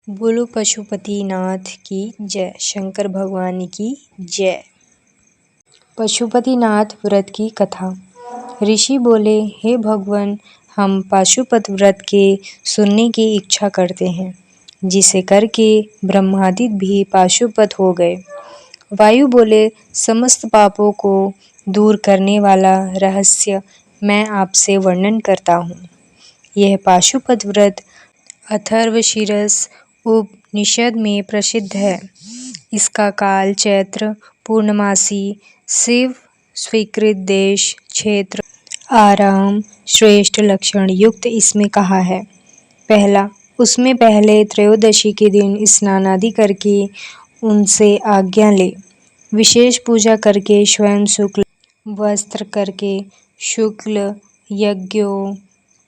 बोलो पशुपतिनाथ की जय। शंकर भगवान की जय। पशुपतिनाथ व्रत की कथा। ऋषि बोले, हे भगवान, हम पाशुपत व्रत के सुनने की इच्छा करते हैं, जिसे करके ब्रह्मादित्य भी पाशुपत हो गए। वायु बोले, समस्त पापों को दूर करने वाला रहस्य मैं आपसे वर्णन करता हूँ। यह पाशुपत व्रत अथर्वशीरस उपनिषद में प्रसिद्ध है। इसका काल चैत्र पूर्णमासी, शिव स्वीकृत देश, क्षेत्र, आराम, श्रेष्ठ लक्षण युक्त इसमें कहा है। पहला, उसमें पहले त्रयोदशी के दिन स्नान आदि करके उनसे आज्ञा ले, विशेष पूजा करके स्वयं शुक्ल वस्त्र करके, शुक्ल यज्ञों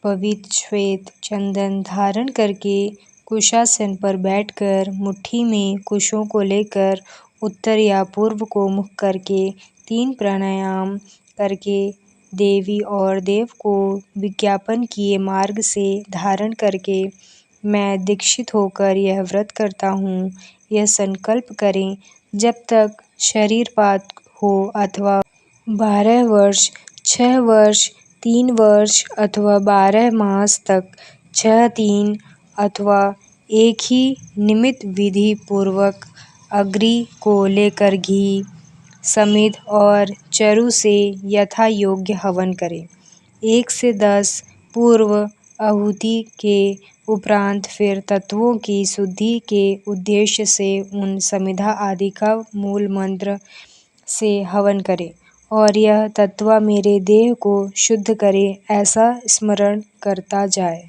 पवित्र श्वेत चंदन धारण करके, कुशासन पर बैठकर मुट्ठी में कुशों को लेकर उत्तर या पूर्व को मुख करके 3 प्राणायाम करके देवी और देव को विज्ञापन किए मार्ग से धारण करके मैं दीक्षित होकर यह व्रत करता हूँ, यह संकल्प करें। जब तक शरीरपात हो अथवा 12 वर्ष, 6 वर्ष, 3 वर्ष अथवा 12 मास तक 6 3 अथवा एक ही निमित्त विधि पूर्वक अग्नि को लेकर घी, समिध और चरु से यथा योग्य हवन करें। 1 से 10 पूर्व आहुति के उपरांत फिर तत्वों की शुद्धि के उद्देश्य से उन समिधा आदि का मूल मंत्र से हवन करें और यह तत्व मेरे देह को शुद्ध करे, ऐसा स्मरण करता जाए।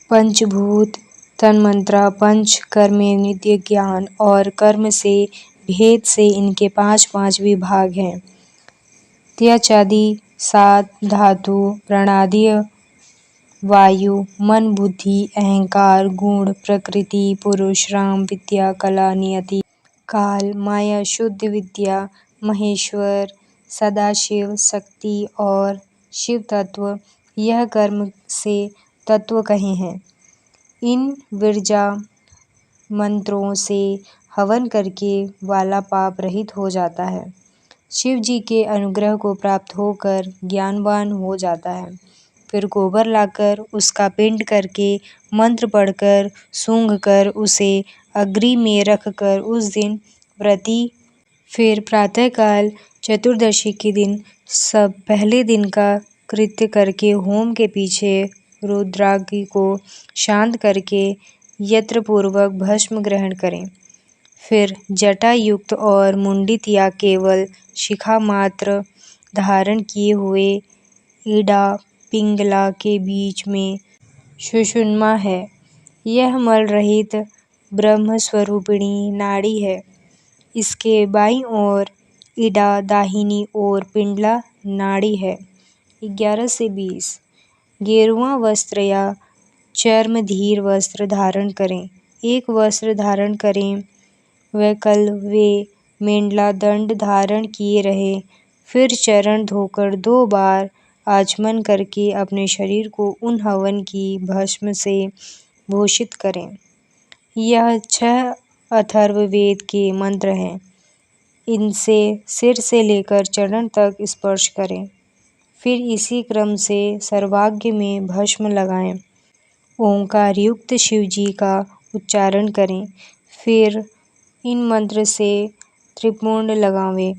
पंचभूत तन्मात्रा, पंच कर्मेंद्रिय ज्ञान और कर्म से भेद से इनके 5 विभाग हैं। त्यजादि 7 धातु, प्राणादि, वायु, मन, बुद्धि, अहंकार, गुण, प्रकृति, पुरुष, राम, विद्या, कला, नियति, काल, माया, शुद्ध विद्या, महेश्वर, सदाशिव, शक्ति और शिव तत्व, यह कर्म से तत्व कहे हैं। इन विरजा मंत्रों से हवन करके वाला पाप रहित हो जाता है, शिव जी के अनुग्रह को प्राप्त होकर ज्ञानवान हो जाता है। फिर गोबर लाकर उसका पिंड करके मंत्र पढ़कर सूंघकर उसे अग्नि में रखकर उस दिन व्रती फिर प्रातःकाल चतुर्दशी के दिन सब पहले दिन का कृत्य करके होम के पीछे रुद्राग्नि को शांत करके यंत्रपूर्वक भस्म ग्रहण करें। फिर जटा युक्त और मुंडित या केवल शिखा मात्र धारण किए हुए इड़ा पिंगला के बीच में सुषुम्ना है। यह मल रहित ब्रह्म स्वरूपिणी नाड़ी है। इसके बाईं ओर इड़ा, दाहिनी ओर पिंगला नाड़ी है। 11 से 20 गेरुआ वस्त्र या चर्मधीर वस्त्र धारण करें। एक वस्त्र धारण करें। वैकल्वे मेंढला दंड धारण किए रहे। फिर चरण धोकर 2 बार आचमन करके अपने शरीर को उन हवन की भस्म से भूषित करें। यह 6 अथर्ववेद के मंत्र हैं। इनसे सिर से लेकर चरण तक स्पर्श करें। फिर इसी क्रम से सर्वांग में भस्म लगाएं। ओंकार युक्त शिव जी का उच्चारण करें। फिर इन मंत्र से त्रिपुंड लगावें।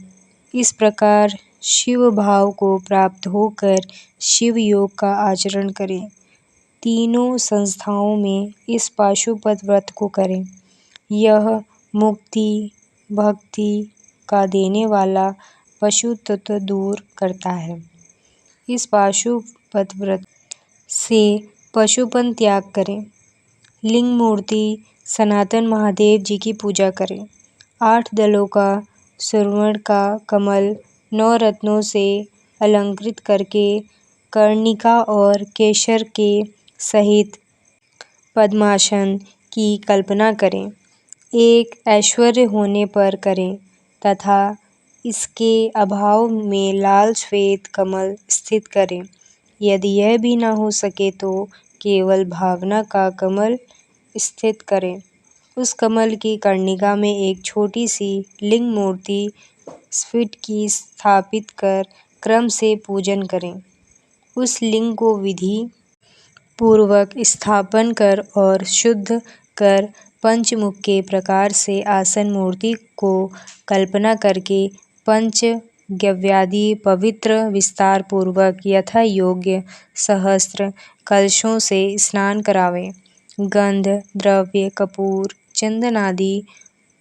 इस प्रकार शिव भाव को प्राप्त होकर शिव योग का आचरण करें। तीनों संस्थाओं में इस पाशुपत व्रत को करें। यह मुक्ति भक्ति का देने वाला पशुत्व दूर करता है। इस पाशुपत व्रत से पशुपन त्याग करें। लिंग मूर्ति सनातन महादेव जी की पूजा करें। 8 दलों का स्वर्ण का कमल 9 रत्नों से अलंकृत करके कर्णिका और केसर के सहित पद्मासन की कल्पना करें। एक ऐश्वर्य होने पर करें तथा इसके अभाव में लाल श्वेत कमल स्थित करें। यदि यह भी न हो सके तो केवल भावना का कमल स्थित करें। उस कमल की कर्णिका में एक छोटी सी लिंग मूर्ति स्फटिक की स्थापित कर क्रम से पूजन करें। उस लिंग को विधि पूर्वक स्थापन कर और शुद्ध कर पंचमुख के प्रकार से आसन मूर्ति को कल्पना करके पंचगव्यादि पवित्र विस्तार पूर्वक यथा योग्य सहस्त्र कलशों से स्नान करावें। गंध द्रव्य कपूर चंदन आदि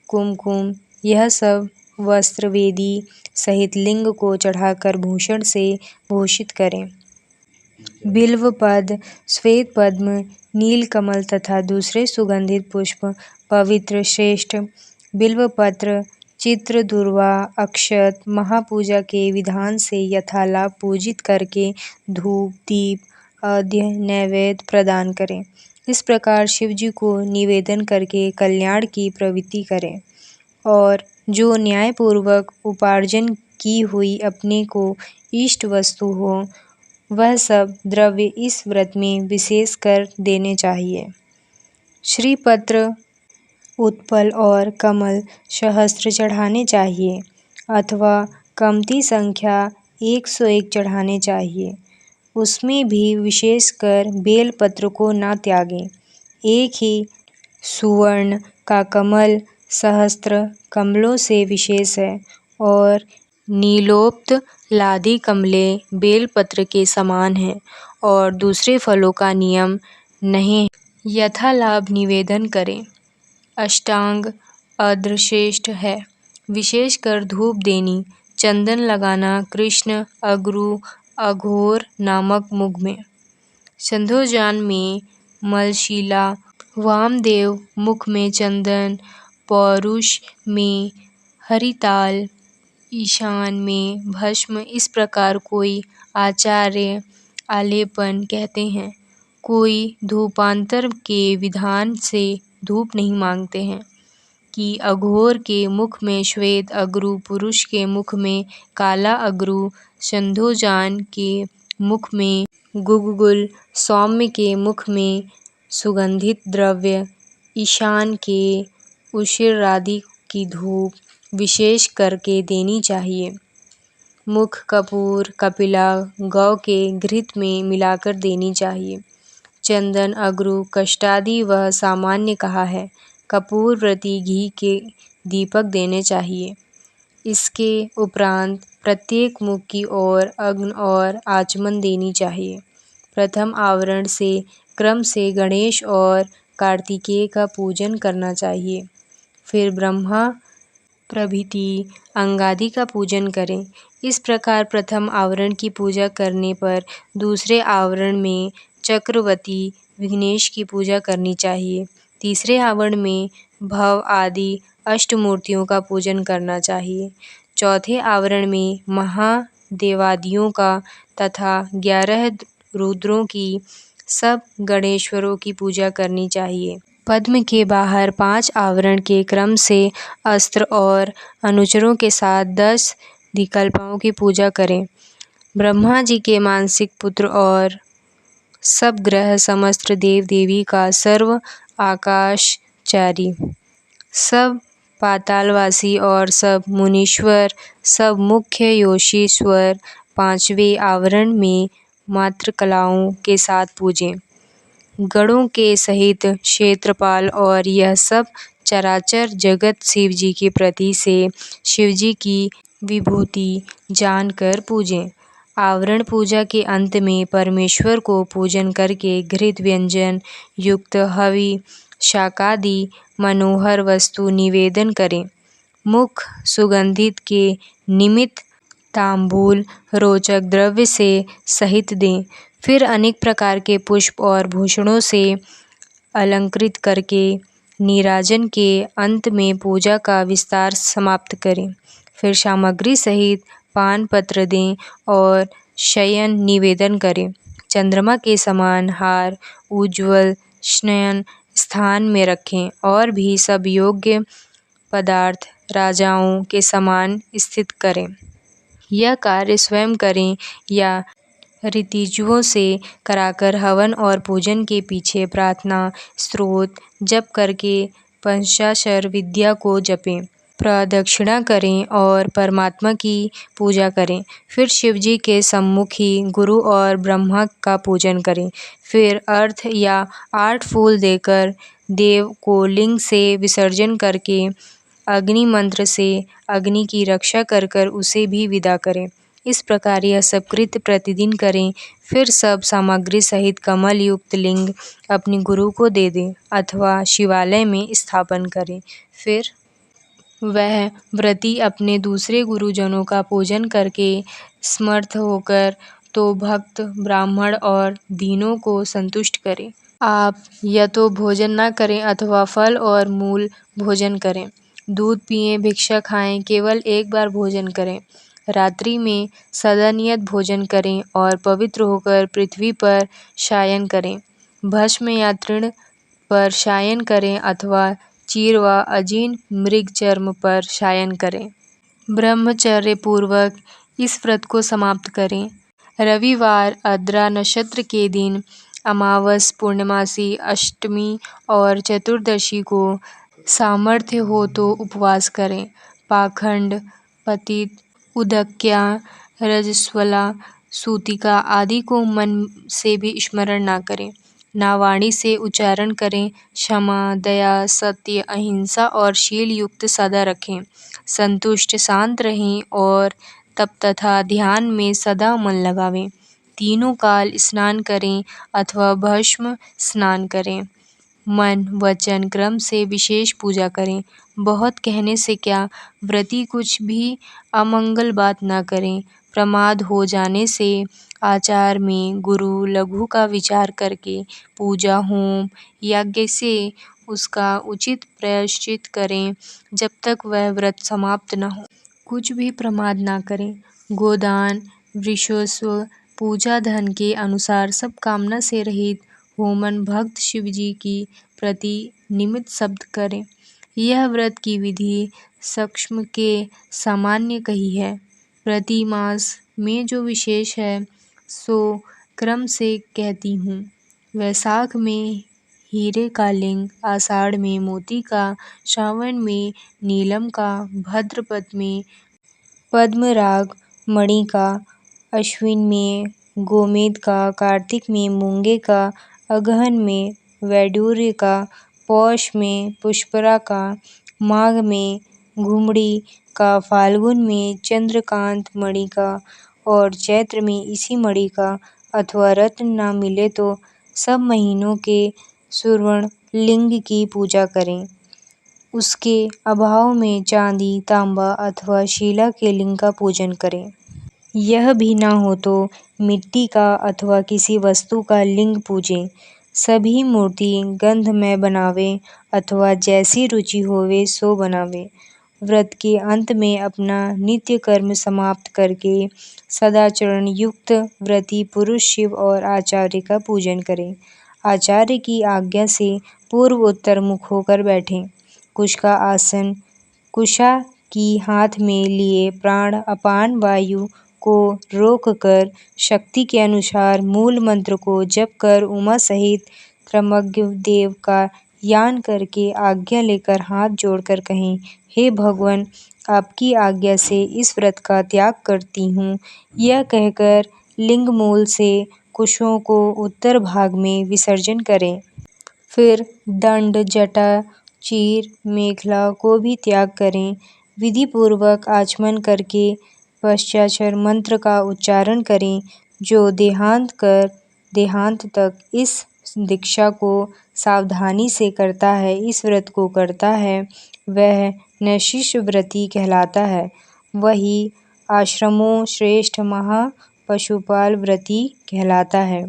कुमकुम यह सब वस्त्र वेदी सहित लिंग को चढ़ाकर भूषण से भूषित करें। बिल्व पद श्वेत पद्म नीलकमल तथा दूसरे सुगंधित पुष्प पवित्र श्रेष्ठ बिल्वपत्र चित्र दूर्वा अक्षत महापूजा के विधान से यथालाप पूजित करके धूप दीप आद्य नैवेद्य प्रदान करें। इस प्रकार शिवजी को निवेदन करके कल्याण की प्रवृत्ति करें और जो न्यायपूर्वक उपार्जन की हुई अपने को इष्ट वस्तु हो वह सब द्रव्य इस व्रत में विशेष कर देने चाहिए। श्रीपत्र उत्पल और कमल सहस्त्र चढ़ाने चाहिए अथवा कमती संख्या 101 चढ़ाने चाहिए। उसमें भी विशेषकर बेलपत्र को न त्यागें। एक ही सुवर्ण का कमल सहस्त्र कमलों से विशेष है और नीलोप्त लादी कमलें बेलपत्र के समान हैं और दूसरे फलों का नियम नहीं यथालाभ निवेदन करें। अष्टांग अद्रश्रेष्ठ है। विशेषकर धूप देनी चंदन लगाना कृष्ण अगरु अघोर नामक मुख में संध्योजान में मलशीला वामदेव मुख में चंदन पौरुष में हरिताल ईशान में भस्म इस प्रकार कोई आचार्य आलेपन कहते हैं। कोई धूपांतर के विधान से धूप नहीं मांगते हैं कि अघोर के मुख में श्वेत अगरु पुरुष के मुख में काला अगरु संध्योजान के मुख में गुग्गुल सौम्य के मुख में सुगंधित द्रव्य ईशान के उशिरादि की धूप विशेष करके देनी चाहिए। मुख कपूर कपिला गौ के घृत में मिलाकर देनी चाहिए। चंदन अगरु कष्टादि वह सामान्य कहा है। कपूर प्रति घी के दीपक देने चाहिए। इसके उपरांत प्रत्येक मुख की ओर अग्न और आचमन देनी चाहिए। प्रथम आवरण से क्रम से गणेश और कार्तिकेय का पूजन करना चाहिए। फिर ब्रह्मा प्रभृति अंगादि का पूजन करें। इस प्रकार प्रथम आवरण की पूजा करने पर दूसरे आवरण में चक्रवर्ती विघ्नेश की पूजा करनी चाहिए। तीसरे आवरण में भव आदि अष्टमूर्तियों का पूजन करना चाहिए। चौथे आवरण में महादेवादियों का तथा 11 रुद्रों की सब गणेश्वरों की पूजा करनी चाहिए। पद्म के बाहर 5 आवरण के क्रम से अस्त्र और अनुचरों के साथ 10 दिक्पालों की पूजा करें। ब्रह्मा जी के मानसिक पुत्र और सब ग्रह समस्त देव देवी का सर्व आकाशचारी सब पातालवासी और सब मुनीश्वर सब मुख्य योशीश्वर 5वें आवरण में मात्र कलाओं के साथ पूजें। गणों के सहित क्षेत्रपाल और यह सब चराचर जगत शिवजी के प्रति से शिवजी की विभूति जानकर पूजें। आवरण पूजा के अंत में परमेश्वर को पूजन करके घृत व्यंजन युक्त हवि शाकादि मनोहर वस्तु निवेदन करें। मुख सुगंधित के निमित्त तांबूल रोचक द्रव्य से सहित दें। फिर अनेक प्रकार के पुष्प और भूषणों से अलंकृत करके नीराजन के अंत में पूजा का विस्तार समाप्त करें। फिर सामग्री सहित पान पत्र दें और शयन निवेदन करें। चंद्रमा के समान हार उज्ज्वल शयन स्थान में रखें और भी सब योग्य पदार्थ राजाओं के समान स्थित करें। यह कार्य स्वयं करें या ऋतिजुओं से कराकर हवन और पूजन के पीछे प्रार्थना स्तोत्र जप करके पंचाक्षर विद्या को जपें, प्रदक्षिणा करें और परमात्मा की पूजा करें। फिर शिव जी के सम्मुख ही गुरु और ब्रह्मा का पूजन करें। फिर अर्घ्य या 8 फूल देकर देव को लिंग से विसर्जन करके अग्नि मंत्र से अग्नि की रक्षा कर कर उसे भी विदा करें। इस प्रकार यह सब कृत्य प्रतिदिन करें। फिर सब सामग्री सहित कमल युक्त लिंग अपने गुरु को दे दें अथवा शिवालय में स्थापन करें। फिर वह व्रती अपने दूसरे गुरुजनों का पूजन करके समर्थ होकर तो भक्त, ब्राह्मण और दीनों को संतुष्ट करे। आप या तो भोजन न करें अथवा फल और मूल भोजन करें। दूध पिएं, भिक्षा खाएं, केवल एक बार भोजन करें। रात्रि में सदा नियत भोजन करें और पवित्र होकर पृथ्वी पर शयन करें। भस्म या तृण पर शयन करें अथवा चीर व अजीर्ण मृग चर्म पर शयन करें। ब्रह्मचर्य पूर्वक इस व्रत को समाप्त करें। रविवार, आर्द्रा नक्षत्र के दिन, अमावस, पूर्णमासी, अष्टमी और चतुर्दशी को सामर्थ्य हो तो उपवास करें। पाखंड, पतित, उदक्या, रजस्वला, सूतिका आदि को मन से भी स्मरण न करें, ना वाणी से उच्चारण करें। क्षमा, दया, सत्य, अहिंसा और शील युक्त सदा रखें। संतुष्ट, शांत रहें और तप तथा ध्यान में सदा मन लगावें। तीनों काल स्नान करें अथवा भस्म स्नान करें। मन वचन क्रम से विशेष पूजा करें। बहुत कहने से क्या, व्रती कुछ भी अमंगल बात न करें। प्रमाद हो जाने से आचार में गुरु लघु का विचार करके पूजा, होम, यज्ञ से उसका उचित प्रायश्चित करें जब तक वह व्रत समाप्त न हो। कुछ भी प्रमाद न करें। गोदान, वृषस्व, पूजा धन के अनुसार सब कामना से रहित होमन भक्त शिव जी की प्रति निमित्त शब्द करें। यह व्रत की विधि सक्षम के सामान्य कही है। प्रति मास में जो विशेष है सो क्रम से कहती हूँ। वैशाख में हीरे का लिंग, आषाढ़ में मोती का, श्रावण में नीलम का, भाद्रपद में पद्मराग मणि का, अश्विन में गोमेद का, कार्तिक में मूंगे का, अगहन में वैडूर्य का, पौष में पुष्परा का, माघ में घुमड़ी का, फाल्गुन में चंद्रकांत मणि का और चैत्र में इसी मणि का अथवा रत्न न मिले तो सब महीनों के सुवर्ण लिंग की पूजा करें। उसके अभाव में चांदी, तांबा अथवा शीला के लिंग का पूजन करें। यह भी न हो तो मिट्टी का अथवा किसी वस्तु का लिंग पूजें। सभी मूर्ति गंधमय बनावें अथवा जैसी रुचि होवे सो बनावें। व्रत के अंत में अपना नित्य कर्म समाप्त करके सदाचरण युक्त व्रती पुरुष शिव और आचार्य का पूजन करें। आचार्य की आज्ञा से पूर्व उत्तर मुख होकर बैठें। कुश का आसन, कुशा की हाथ में लिए प्राण अपान वायु को रोककर शक्ति के अनुसार मूल मंत्र को जप कर उमा सहित त्रमग्य देव का यान करके आज्ञा लेकर हाथ जोड़कर कहें, हे भगवान, आपकी आज्ञा से इस व्रत का त्याग करती हूँ। यह कहकर लिंग मूल से कुशों को उत्तर भाग में विसर्जन करें। फिर दंड, जटा, चीर, मेखला को भी त्याग करें। विधि पूर्वक आचमन करके पश्चाक्षर मंत्र का उच्चारण करें। जो देहांत कर देहांत तक इस दीक्षा को सावधानी से करता है, इस व्रत को करता है, वह नैशिष्य व्रती कहलाता है। वही आश्रमों श्रेष्ठ महापशुपाल व्रती कहलाता है।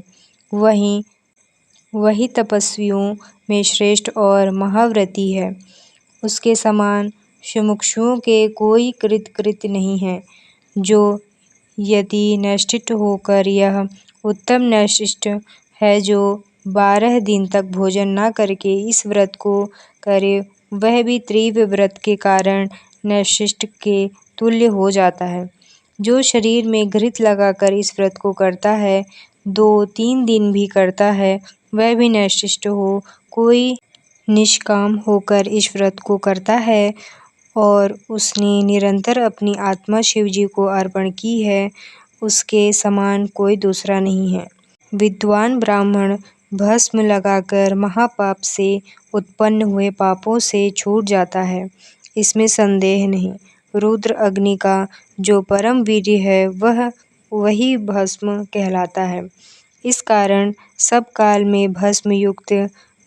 वही तपस्वियों में श्रेष्ठ और महाव्रती है। उसके समान मुमुक्षुओं के कोई कृत्य नहीं है। जो यदि नैष्ठिक होकर यह उत्तम नैष्ठिक है जो 12 दिन तक भोजन न करके इस व्रत को करे, वह भी तीव्र व्रत के कारण नैष्ठिक के तुल्य हो जाता है। जो शरीर में घृत लगाकर इस व्रत को करता है, 2-3 दिन भी करता है, वह भी नैष्ठिक हो। कोई निष्काम होकर इस व्रत को करता है और उसने निरंतर अपनी आत्मा शिवजी को अर्पण की है, उसके समान कोई दूसरा नहीं है। विद्वान ब्राह्मण भस्म लगाकर महापाप से उत्पन्न हुए पापों से छूट जाता है, इसमें संदेह नहीं। रुद्र अग्नि का जो परम वीर्य है वही भस्म कहलाता है। इस कारण सब काल में भस्म युक्त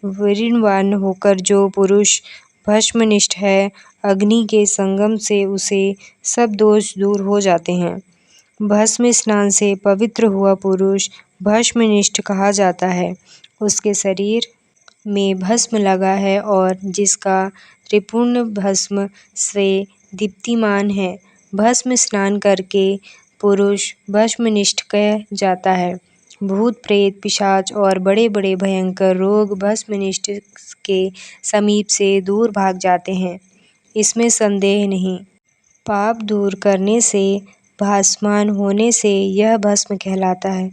वीर्यवान होकर जो पुरुष भस्मनिष्ठ है, अग्नि के संगम से उसे सब दोष दूर हो जाते हैं। भस्म स्नान से पवित्र हुआ पुरुष भस्मनिष्ठ कहा जाता है। उसके शरीर में भस्म लगा है और जिसका त्रिपुर्ण भस्म से दीप्तिमान है। भस्म स्नान करके पुरुष भस्मनिष्ठ कह जाता है। भूत प्रेत पिशाच और बड़े बड़े भयंकर रोग भस्मनिष्ठ के समीप से दूर भाग जाते हैं, इसमें संदेह नहीं। पाप दूर करने से, भासमान होने से यह भस्म कहलाता है।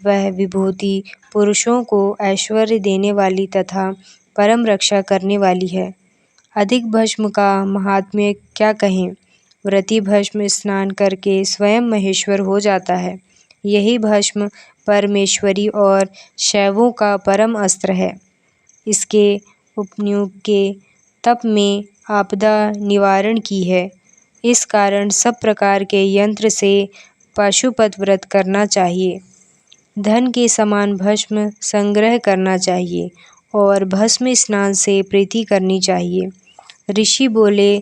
वह विभूति पुरुषों को ऐश्वर्य देने वाली तथा परम रक्षा करने वाली है। अधिक भस्म का महात्म्य क्या कहें। व्रती भस्म स्नान करके स्वयं महेश्वर हो जाता है। यही भस्म परमेश्वरी और शैवों का परम अस्त्र है। इसके उपयोग के तप में आपदा निवारण की है। इस कारण सब प्रकार के यंत्र से पाशुपत व्रत करना चाहिए। धन के समान भस्म संग्रह करना चाहिए और भस्म स्नान से प्रीति करनी चाहिए। ऋषि बोले,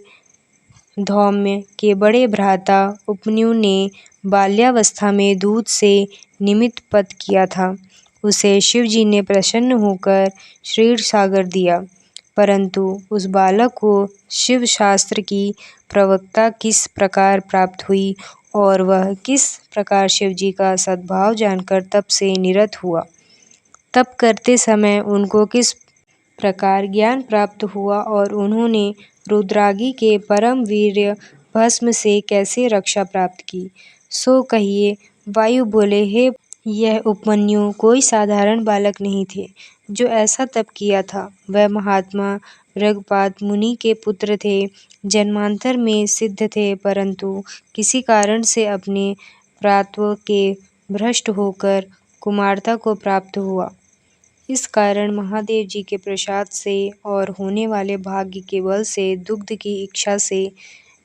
धौम्य के बड़े भ्राता उपन्यु ने बाल्यावस्था में दूध से निमित्त पत किया था। उसे शिवजी ने प्रसन्न होकर क्षीर सागर दिया, परंतु उस बालक को शिव शास्त्र की प्रवक्ता किस प्रकार प्राप्त हुई और वह किस प्रकार शिवजी का सद्भाव जानकर तप से निरत हुआ। तप करते समय उनको किस प्रकार ज्ञान प्राप्त हुआ और उन्होंने रुद्रागी के परम वीर्य भस्म से कैसे रक्षा प्राप्त की, सो कहिए। वायु बोले, हे यह उपमन्यु कोई साधारण बालक नहीं थे जो ऐसा तप किया था। वह महात्मा भृगुपाद मुनि के पुत्र थे, जन्मांतर में सिद्ध थे, परंतु किसी कारण से अपने प्रात्व के भ्रष्ट होकर कुमारता को प्राप्त हुआ। इस कारण महादेव जी के प्रसाद से और होने वाले भाग्य के बल से दुग्ध की इच्छा से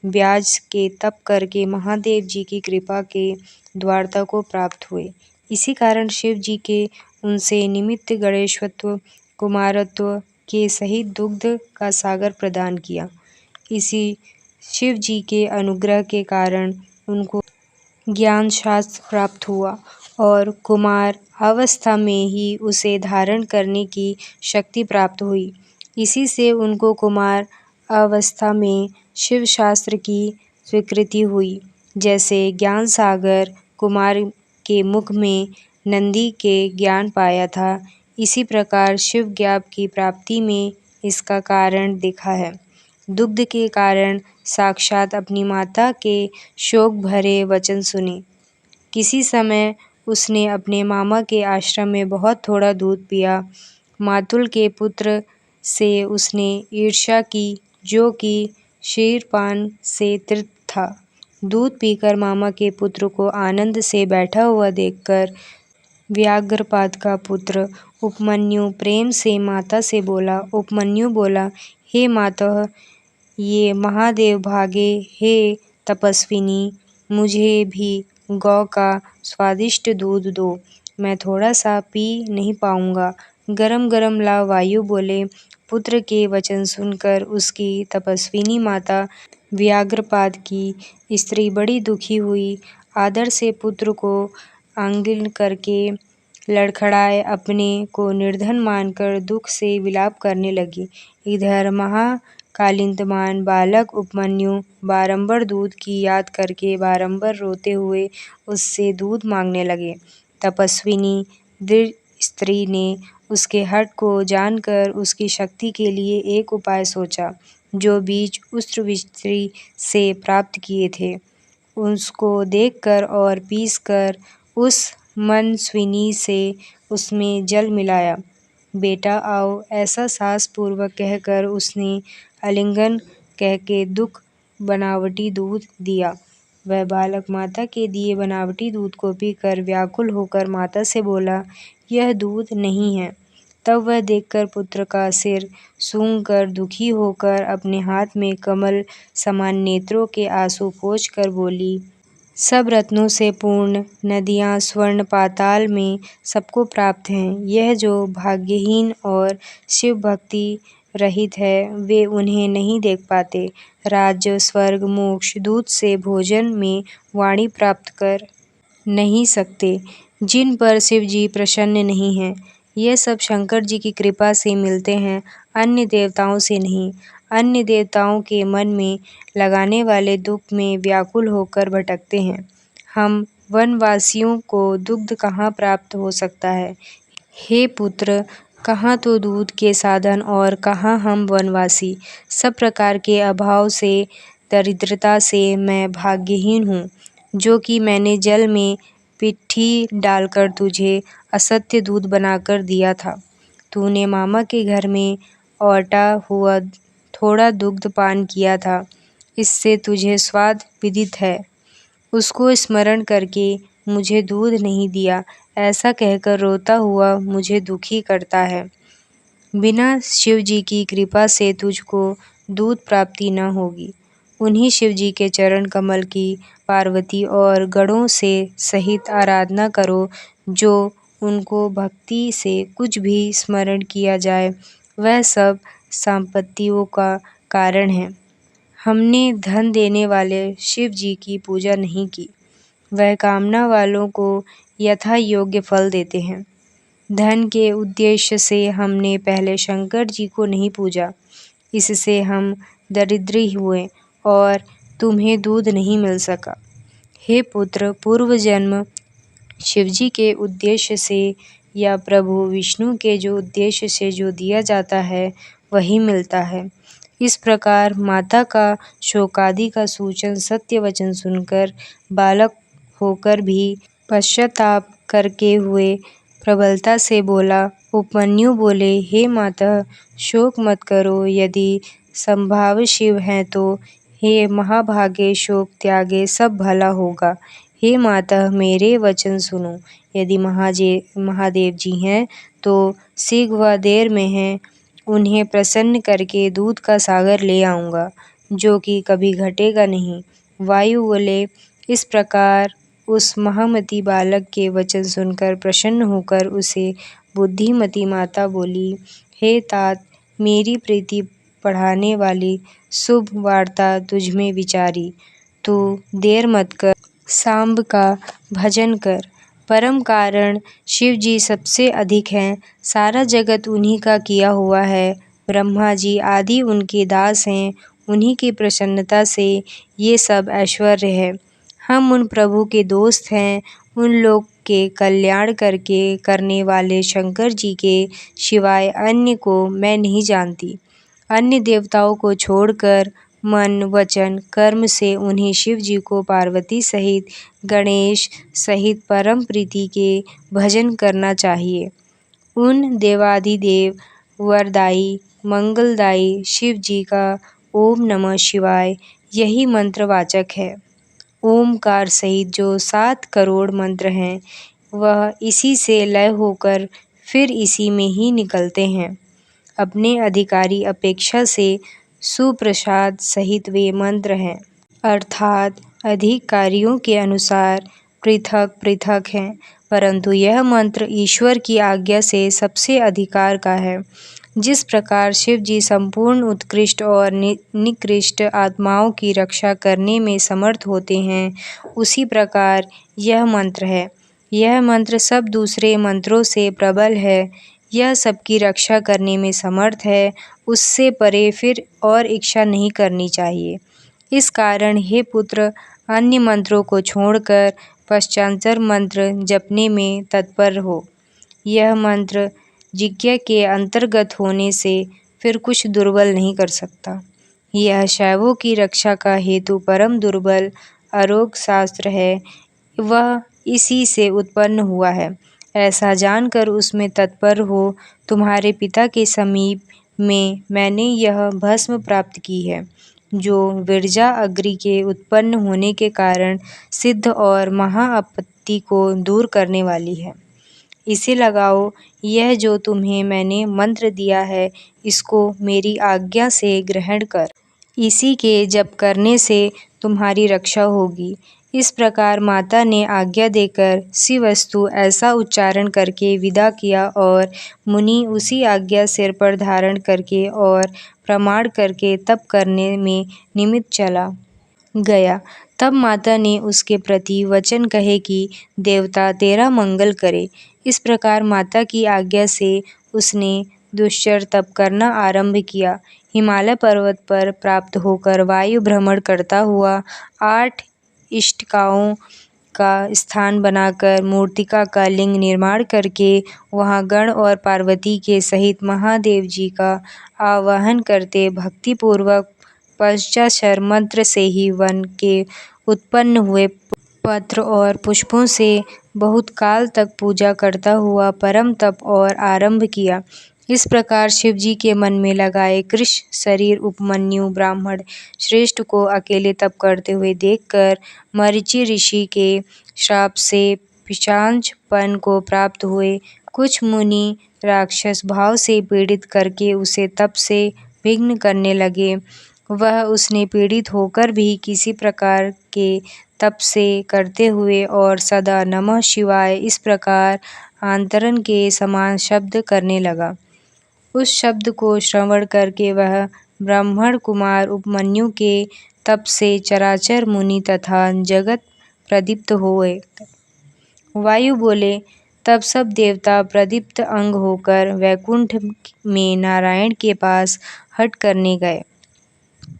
ब्याज के तप करके महादेव जी की कृपा के द्वारता को प्राप्त हुए। इसी कारण शिव जी के उनसे निमित्त गणेशत्व कुमारत्व के सहित दुग्ध का सागर प्रदान किया। इसी शिव जी के अनुग्रह के कारण उनको ज्ञान शास्त्र प्राप्त हुआ और कुमार अवस्था में ही उसे धारण करने की शक्ति प्राप्त हुई। इसी से उनको कुमार अवस्था में शिव शास्त्र की स्वीकृति हुई। जैसे ज्ञान सागर कुमार के मुख में नंदी के ज्ञान पाया था, इसी प्रकार शिव ज्ञान की प्राप्ति में इसका कारण दिखा है। दुग्ध के कारण साक्षात अपनी माता के शोक भरे वचन सुने। किसी समय उसने अपने मामा के आश्रम में बहुत थोड़ा दूध पिया। मातुल के पुत्र से उसने ईर्ष्या की, जो कि क्षीरपान से तृप्त था। दूध पीकर मामा के पुत्र को आनंद से बैठा हुआ देखकर व्याघ्रपाद का पुत्र उपमन्यु प्रेम से माता से बोला। उपमन्यु बोला, हे माता, ये महादेव भागे, हे तपस्विनी, मुझे भी गौ का स्वादिष्ट दूध दो, मैं थोड़ा सा पी नहीं पाऊंगा। गरम गरम ला। वायु बोले। पुत्र के वचन सुनकर उसकी तपस्विनी माता व्याघ्रपाद की स्त्री बड़ी दुखी हुई। आदर से पुत्र को आलिंगन करके लड़खड़ाए अपने को निर्धन मानकर दुख से विलाप करने लगी। इधर महाकालिंतमान बालक उपमन्यु बारंबार दूध की याद करके बारंबार रोते हुए उससे दूध मांगने लगे। तपस्विनी दृढ़ स्त्री ने उसके हठ को जानकर उसकी शक्ति के लिए एक उपाय सोचा। जो बीज उष्ट्रविष्टि से प्राप्त किए थे, उसको देखकर और पीसकर उस मनस्विनी से उसमें जल मिलाया। बेटा आओ, ऐसा सासपूर्वक कहकर उसने आलिंगन कहके दुख बनावटी दूध दिया। वह बालक माता के दिए बनावटी दूध को पीकर व्याकुल होकर माता से बोला, यह दूध नहीं है। तब वह देखकर पुत्र का सिर सूंघकर दुखी होकर अपने हाथ में कमल समान नेत्रों के आंसू पोंछकर बोली, सब रत्नों से पूर्ण नदियाँ स्वर्ण पाताल में सबको प्राप्त हैं। यह जो भाग्यहीन और शिव भक्ति रहित है वे उन्हें नहीं देख पाते। राज्य स्वर्ग मोक्ष दूध से भोजन में वाणी प्राप्त कर नहीं सकते, जिन पर शिव जी प्रसन्न नहीं हैं। ये सब शंकर जी की कृपा से मिलते हैं, अन्य देवताओं से नहीं। अन्य देवताओं के मन में लगाने वाले दुख में व्याकुल होकर भटकते हैं। हम वनवासियों को दुग्ध कहाँ प्राप्त हो सकता है। हे पुत्र, कहाँ तो दूध के साधन और कहाँ हम वनवासी। सब प्रकार के अभाव से दरिद्रता से मैं भाग्यहीन हूँ, जो कि मैंने जल में पिट्ठी डालकर तुझे असत्य दूध बनाकर दिया था। तूने मामा के घर में औटा हुआ थोड़ा दुग्ध पान किया था, इससे तुझे स्वाद विदित है। उसको स्मरण करके मुझे दूध नहीं दिया, ऐसा कहकर रोता हुआ मुझे दुखी करता है। बिना शिव जी की कृपा से तुझको दूध प्राप्ति न होगी। उन्हीं शिव जी के चरण कमल की पार्वती और गणों से सहित आराधना करो। जो उनको भक्ति से कुछ भी स्मरण किया जाए वह सब संपत्तियों का कारण है। हमने धन देने वाले शिव जी की पूजा नहीं की, वह कामना वालों को यथा योग्य फल देते हैं। धन के उद्देश्य से हमने पहले शंकर जी को नहीं पूजा, इससे हम दरिद्र हुए और तुम्हें दूध नहीं मिल सका। हे पुत्र, पूर्व जन्म शिवजी के उद्देश्य से या प्रभु विष्णु के जो उद्देश्य से जो दिया जाता है वही मिलता है। इस प्रकार माता का शोकादि का सूचन सत्य वचन सुनकर बालक होकर भी पश्चाताप करके हुए प्रबलता से बोला। उपमन्यु बोले, हे माता, शोक मत करो। यदि संभाव शिव हैं तो हे महाभागे शोक त्यागे सब भला होगा। हे माता, मेरे वचन सुनो। यदि महादेव जी हैं तो शीघ्र व देर में हैं, उन्हें प्रसन्न करके दूध का सागर ले आऊँगा, जो कि कभी घटेगा नहीं। वायु बोले, इस प्रकार उस महामती बालक के वचन सुनकर प्रसन्न होकर उसे बुद्धिमती माता बोली, हे तात, मेरी प्रीति बढ़ाने वाली शुभ वार्ता तुझमें विचारी। तू देर मत कर, सांब का भजन कर। परम कारण शिव जी सबसे अधिक हैं, सारा जगत उन्हीं का किया हुआ है। ब्रह्मा जी आदि उनके दास हैं, उन्हीं की प्रसन्नता से ये सब ऐश्वर्य है। हम उन प्रभु के दोस्त हैं, उन लोग के कल्याण करने वाले शंकर जी के सिवाय अन्य को मैं नहीं जानती। अन्य देवताओं को छोड़कर मन वचन कर्म से उन्हें शिव जी को पार्वती सहित गणेश सहित परम प्रीति के भजन करना चाहिए। उन देवाधिदेव वरदाई मंगलदायी शिव जी का ओम नमः शिवाय यही मंत्रवाचक है। ओमकार सहित जो 7 करोड़ मंत्र हैं वह इसी से लय होकर फिर इसी में ही निकलते हैं। अपने अधिकारी अपेक्षा से सुप्रसाद सहित वे मंत्र हैं, अर्थात अधिकारियों के अनुसार पृथक पृथक हैं, परंतु यह मंत्र ईश्वर की आज्ञा से सबसे अधिकार का है। जिस प्रकार शिव जी संपूर्ण उत्कृष्ट और निकृष्ट आत्माओं की रक्षा करने में समर्थ होते हैं, उसी प्रकार यह मंत्र है। यह मंत्र सब दूसरे मंत्रों से प्रबल है। यह सबकी रक्षा करने में समर्थ है, उससे परे फिर और इच्छा नहीं करनी चाहिए। इस कारण हे पुत्र, अन्य मंत्रों को छोड़कर पश्चांतर मंत्र जपने में तत्पर हो। यह मंत्र जिज्ञा के अंतर्गत होने से फिर कुछ दुर्बल नहीं कर सकता। यह शैवों की रक्षा का हेतु परम दुर्बल अरोग शास्त्र है, वह इसी से उत्पन्न हुआ है। ऐसा जानकर उसमें तत्पर हो, तुम्हारे पिता के समीप में मैंने यह भस्म प्राप्त की है, जो विरजा अग्नि के उत्पन्न होने के कारण सिद्ध और महाआपत्ति को दूर करने वाली है। इसे लगाओ, यह जो तुम्हें मैंने मंत्र दिया है, इसको मेरी आज्ञा से ग्रहण कर। इसी के जप करने से तुम्हारी रक्षा होगी। इस प्रकार माता ने आज्ञा देकर शिवस्तु ऐसा उच्चारण करके विदा किया और मुनि उसी आज्ञा सिर पर धारण करके और प्रमाण करके तप करने में निमित्त चला गया। तब माता ने उसके प्रति वचन कहे कि देवता तेरा मंगल करे। इस प्रकार माता की आज्ञा से उसने दुश्चर तप करना आरंभ किया। हिमालय पर्वत पर प्राप्त होकर वायु भ्रमण करता हुआ 8 इष्टिकाओं का स्थान बनाकर मूर्तिका का लिंग निर्माण करके वहाँ गण और पार्वती के सहित महादेव जी का आवाहन करते भक्तिपूर्वक पंचाक्षर मंत्र से ही वन के उत्पन्न हुए पत्र और पुष्पों से बहुत काल तक पूजा करता हुआ परम तप और आरंभ किया। इस प्रकार शिवजी के मन में लगाए कृश शरीर उपमन्यु ब्राह्मण श्रेष्ठ को अकेले तप करते हुए देखकर मरीचि ऋषि के श्राप से पिशाचपन को प्राप्त हुए। कुछ मुनि राक्षस भाव से पीड़ित करके उसे तप से विघ्न करने लगे। वह उसने पीड़ित होकर भी किसी प्रकार के तप से करते हुए और सदा नमः शिवाय इस प्रकार आंतरण के समान शब्द करने लगा। उस शब्द को श्रवण करके वह ब्राह्मण कुमार उपमन्यु के तप से चराचर मुनि तथा जगत प्रदीप्त हुए। वायु बोले, तब सब देवता प्रदीप्त अंग होकर वैकुंठ में नारायण के पास हट करने गए।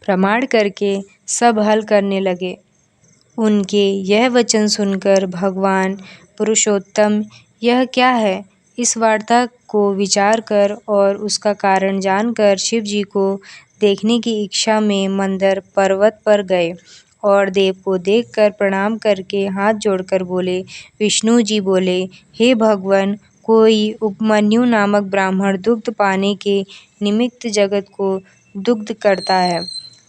प्रमाण करके सब हल करने लगे। उनके यह वचन सुनकर भगवान पुरुषोत्तम, यह क्या है? इस वार्ता को विचार कर और उसका कारण जानकर शिव जी को देखने की इच्छा में मंदर पर्वत पर गए और देव को देखकर प्रणाम करके हाथ जोड़कर बोले। विष्णु जी बोले, हे भगवान, कोई उपमन्यु नामक ब्राह्मण दुग्ध पाने के निमित्त जगत को दुग्ध करता है।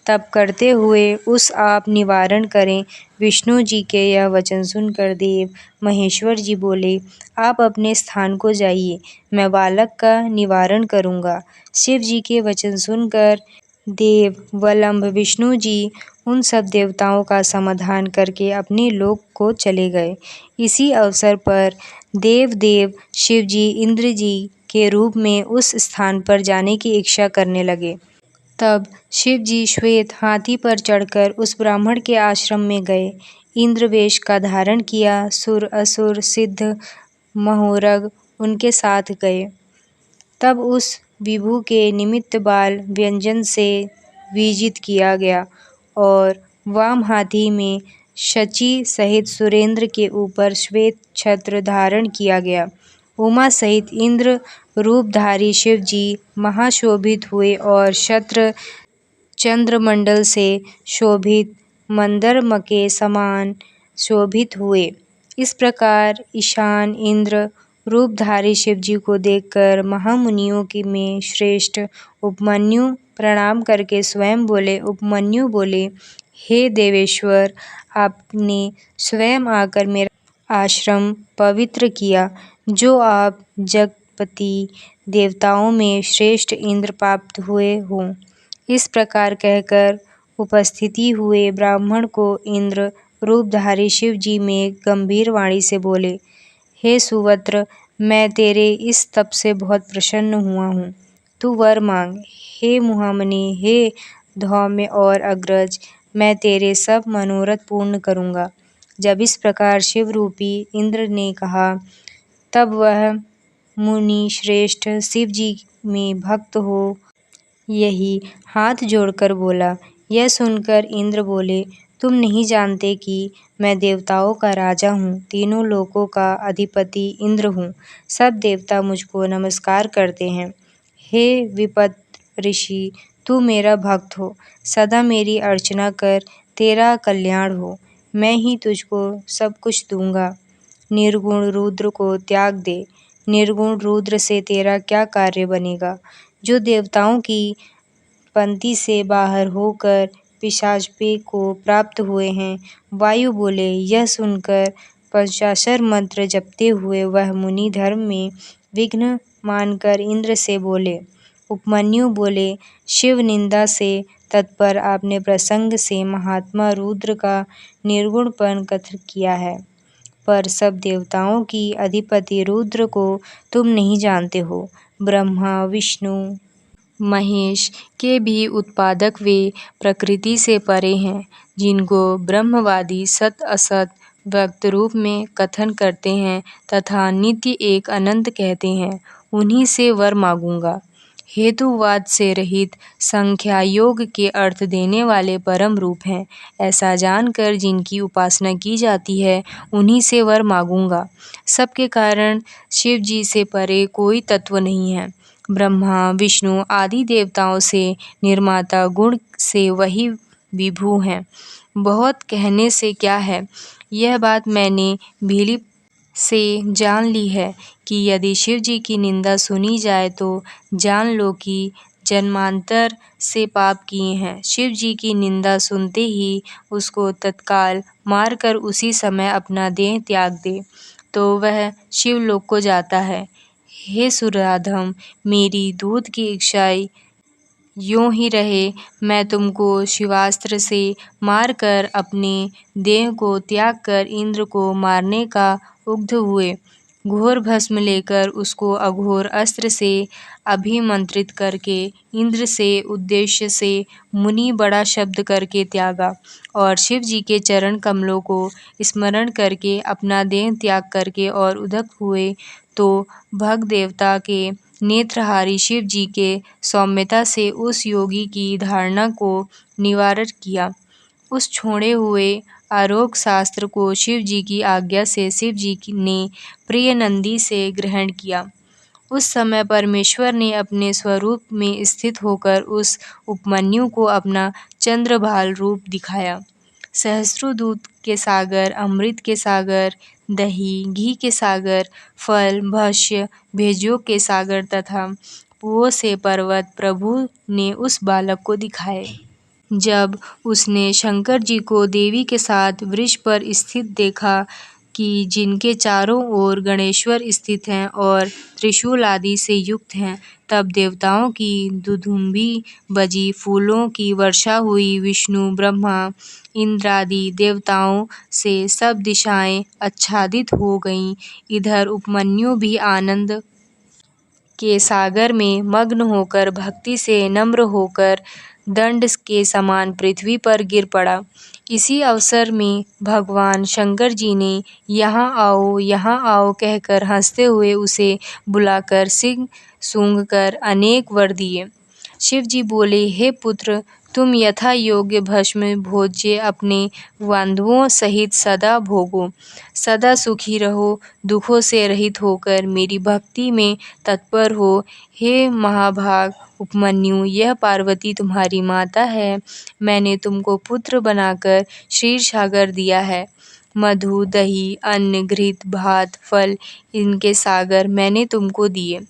तप करते हुए उस आप निवारण करें। विष्णु जी के यह वचन सुनकर देव महेश्वर जी बोले, आप अपने स्थान को जाइए, मैं बालक का निवारण करूँगा। शिव जी के वचन सुनकर देव वल्लभ विष्णु जी उन सब देवताओं का समाधान करके अपने लोक को चले गए। इसी अवसर पर देव शिव जी इंद्र जी के रूप में उस स्थान पर जाने की इच्छा करने लगे। तब शिव जी श्वेत हाथी पर चढ़कर उस ब्राह्मण के आश्रम में गए। इंद्र वेश का धारण किया। सुर असुर सिद्ध महोरग उनके साथ गए। तब उस विभु के निमित्त बाल व्यंजन से विजित किया गया और वाम हाथी में शची सहित सुरेंद्र के ऊपर श्वेत छत्र धारण किया गया। उमा सहित इंद्र रूपधारी शिव जी महाशोभित हुए और छत्र चंद्रमंडल से शोभित मंदरम के समान शोभित हुए। इस प्रकार ईशान इंद्र रूपधारी शिवजी को देखकर महामुनियों की में श्रेष्ठ उपमन्यु प्रणाम करके स्वयं बोले। उपमन्यु बोले, हे देवेश्वर, आपने स्वयं आकर मेरा आश्रम पवित्र किया। जो आप जगपति देवताओं में श्रेष्ठ इंद्र प्राप्त हुए हों। इस प्रकार कहकर उपस्थिति हुए ब्राह्मण को इंद्र रूपधारी शिव जी में गंभीर वाणी से बोले, हे सुवत्र, मैं तेरे इस तप से बहुत प्रसन्न हुआ हूँ। तू वर मांग। हे मुहामनि, हे धौम्य और अग्रज, मैं तेरे सब मनोरथ पूर्ण करूँगा। जब इस प्रकार शिव रूपी इंद्र ने कहा, तब वह मुनि श्रेष्ठ शिव जी में भक्त हो यही हाथ जोड़कर बोला। यह सुनकर इंद्र बोले, तुम नहीं जानते कि मैं देवताओं का राजा हूँ, तीनों लोकों का अधिपति इंद्र हूँ। सब देवता मुझको नमस्कार करते हैं। हे विपत्र ऋषि, तू मेरा भक्त हो, सदा मेरी अर्चना कर, तेरा कल्याण हो, मैं ही तुझको सब कुछ दूंगा। निर्गुण रुद्र को त्याग दे। निर्गुण रुद्र से तेरा क्या कार्य बनेगा, जो देवताओं की पंक्ति से बाहर होकर पिशाचपे को प्राप्त हुए हैं। वायु बोले। यह सुनकर पंचाक्षर मंत्र जपते हुए वह मुनि धर्म में विघ्न मानकर इंद्र से बोले। उपमन्यु बोले, शिव निंदा से तत्पर आपने प्रसंग से महात्मा रुद्र का निर्गुणपन कथन किया है, पर सब देवताओं की अधिपति रुद्र को तुम नहीं जानते हो। ब्रह्मा विष्णु महेश के भी उत्पादक वे प्रकृति से परे हैं, जिनको ब्रह्मवादी सत असत व्यक्त रूप में कथन करते हैं तथा नित्य एक अनंत कहते हैं, उन्हीं से वर मांगूंगा। हेतुवाद से रहित संख्या योग के अर्थ देने वाले परम रूप हैं, ऐसा जानकर जिनकी उपासना की जाती है उन्हीं से वर मांगूंगा। सबके कारण शिव जी से परे कोई तत्व नहीं है। ब्रह्मा विष्णु आदि देवताओं से निर्माता गुण से वही विभु हैं। बहुत कहने से क्या है, यह बात मैंने भीली से जान ली है कि यदि शिव जी की निंदा सुनी जाए तो जान लो कि जन्मांतर से पाप किए हैं। शिव जी की निंदा सुनते ही उसको तत्काल मारकर उसी समय अपना देह त्याग दे तो वह शिवलोक को जाता है। हे सुराधम, मेरी दूध की इच्छा यूं ही रहे, मैं तुमको शिवास्त्र से मारकर अपने देह को त्याग कर इंद्र को मारने का उद्यत हुए। घोर भस्म लेकर उसको अघोर अस्त्र से अभिमंत्रित करके इंद्र से उद्देश्य से मुनि बड़ा शब्द करके त्यागा और शिव जी के चरण कमलों को स्मरण करके अपना देह त्याग करके और उद्यत हुए तो भग देवता के नेत्रहारी शिव जी के सौम्यता से उस योगी की धारणा को निवारण किया। उस छोड़े हुए आरोग्य शास्त्र को शिव जी की आज्ञा से शिव जी ने प्रिय नंदी से ग्रहण किया। उस समय परमेश्वर ने अपने स्वरूप में स्थित होकर उस उपमन्यु को अपना चंद्रभाल रूप दिखाया। सहस्रों दूध के सागर, अमृत के सागर, दही घी के सागर, फल भक्ष्य भेजों के सागर तथा पुओं से पर्वत प्रभु ने उस बालक को दिखाए। जब उसने शंकर जी को देवी के साथ वृक्ष पर स्थित देखा कि जिनके चारों ओर गणेश्वर स्थित हैं और त्रिशूल आदि से युक्त हैं, तब देवताओं की दुदुम्बी बजी, फूलों की वर्षा हुई। विष्णु ब्रह्मा इंद्रादि देवताओं से सब दिशाएं आच्छादित हो गईं। इधर उपमन्यु भी आनंद के सागर में मग्न होकर भक्ति से नम्र होकर दंड के समान पृथ्वी पर गिर पड़ा। इसी अवसर में भगवान शंकर जी ने यहाँ आओ कहकर हंसते हुए उसे बुलाकर सिंह सूंघकर अनेक वर दिए। शिव जी बोले, हे पुत्र, तुम यथा योग्य भस्म भोज्य अपने बांधवों सहित सदा भोगो, सदा सुखी रहो, दुखों से रहित होकर मेरी भक्ति में तत्पर हो। हे महाभाग उपमन्यु, यह पार्वती तुम्हारी माता है। मैंने तुमको पुत्र बनाकर क्षीर सागर दिया है। मधु दही अन्न घृत भात फल इनके सागर मैंने तुमको दिए।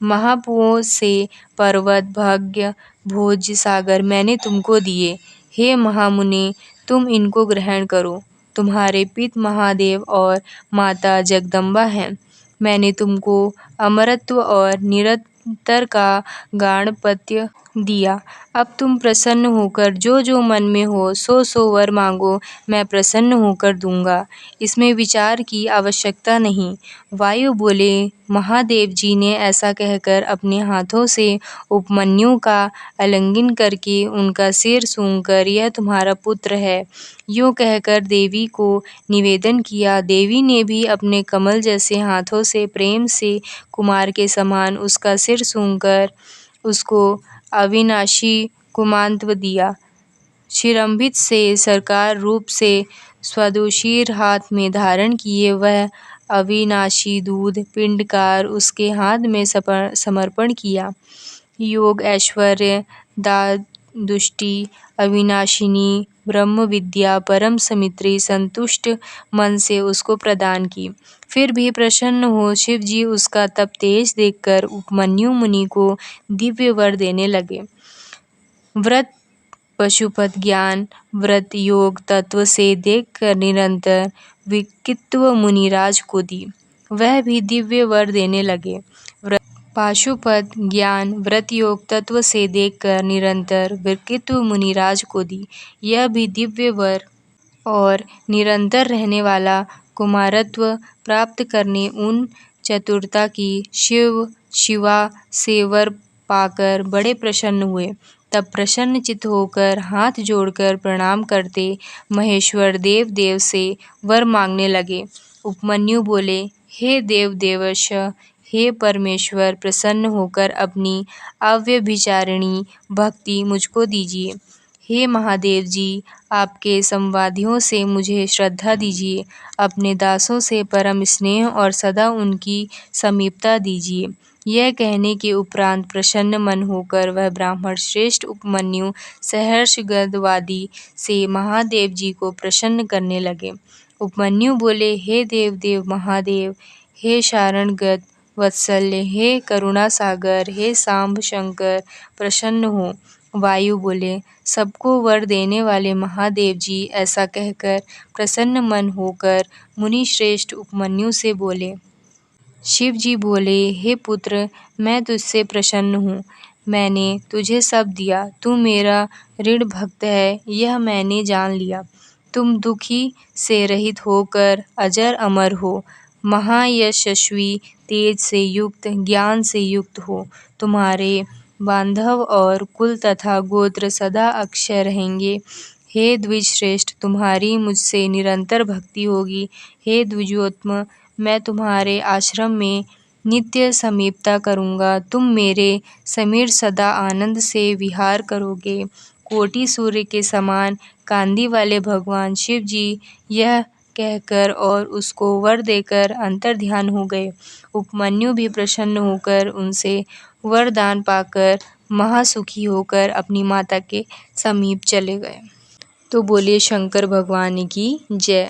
महापुओं से पर्वत भाग्य भोज्य सागर मैंने तुमको दिए। हे महामुने, तुम इनको ग्रहण करो। तुम्हारे पिता महादेव और माता जगदम्बा हैं। मैंने तुमको अमरत्व और निरंतर का गाणपत्य दिया। अब तुम प्रसन्न होकर जो जो मन में हो सो सो वर मांगो, मैं प्रसन्न होकर दूंगा। इसमें विचार की आवश्यकता नहीं। वायु बोले, महादेव जी ने ऐसा कहकर अपने हाथों से उपमन्यु का आलिंगन करके उनका सिर सूंघकर, यह तुम्हारा पुत्र है, यूं कहकर देवी को निवेदन किया। देवी ने भी अपने कमल जैसे हाथों से प्रेम से कुमार के समान उसका सिर सूंघकर उसको अविनाशी कुमांत्व दिया। शिरंभित से सरकार रूप से स्वदुशीर हाथ में धारण किए वह अविनाशी दूध पिंडकार उसके हाथ में समर्पण किया। योग ऐश्वर्य दुष्टि अविनाशिनी ब्रह्म विद्या परम समित्री संतुष्ट मन से उसको प्रदान की। फिर भी प्रसन्न हो शिव जी उसका तप तेज देखकर उपमन्यु मुनि को दिव्य वर देने लगे। व्रत पशुपत ज्ञान व्रत योग तत्व से देखकर निरंतर विकित्व मुनिराज को दी। वह भी दिव्य वर देने लगे। पाशुपत ज्ञान व्रत योग तत्व से देखकर निरंतर विकित्व मुनिराज को दी। यह भी दिव्य वर और निरंतर रहने वाला कुमारत्व प्राप्त करने उन चतुरता की शिवा से वर पाकर बड़े प्रसन्न हुए। तब प्रसन्न चित्त होकर हाथ जोड़कर प्रणाम करते महेश्वर देव से वर मांगने लगे। उपमन्यु बोले, हे देव देवश, हे परमेश्वर, प्रसन्न होकर अपनी अव्यभिचारिणी भक्ति मुझको दीजिए। हे महादेव जी, आपके संवादियों से मुझे श्रद्धा दीजिए। अपने दासों से परम स्नेह और सदा उनकी समीपता दीजिए। यह कहने के उपरांत प्रसन्न मन होकर वह ब्राह्मण श्रेष्ठ उपमन्यु सहर्ष गदवादी से महादेव जी को प्रसन्न करने लगे। उपमन्यु बोले, हे देव महादेव, हे शारणगत वत्सल्य, हे करुणा सागर, हे सांब शंकर, प्रसन्न हो। वायु बोले, सबको वर देने वाले महादेव जी, ऐसा कहकर प्रसन्न मन होकर मुनि श्रेष्ठ उपमन्यु से बोले। शिव जी बोले, हे पुत्र, मैं तुझसे प्रसन्न हूँ। मैंने तुझे सब दिया। तू मेरा ऋण भक्त है, यह मैंने जान लिया। तुम दुखी से रहित होकर अजर अमर हो, महायशस्वी, तेज से युक्त, ज्ञान से युक्त हो। तुम्हारे बांधव और कुल तथा गोत्र सदा अक्षय रहेंगे। हे द्विज श्रेष्ठ, तुम्हारी मुझसे निरंतर भक्ति होगी। हे द्विजोत्तम, मैं तुम्हारे आश्रम में नित्य समीपता करूँगा। तुम मेरे समीर सदा आनंद से विहार करोगे। कोटि सूर्य के समान कांति वाले भगवान शिव जी यह कहकर और उसको वर देकर अंतर्ध्यान हो गए। उपमन्यु भी प्रसन्न होकर उनसे वरदान पाकर महासुखी होकर अपनी माता के समीप चले गए। तो बोलिए शंकर भगवान की जय।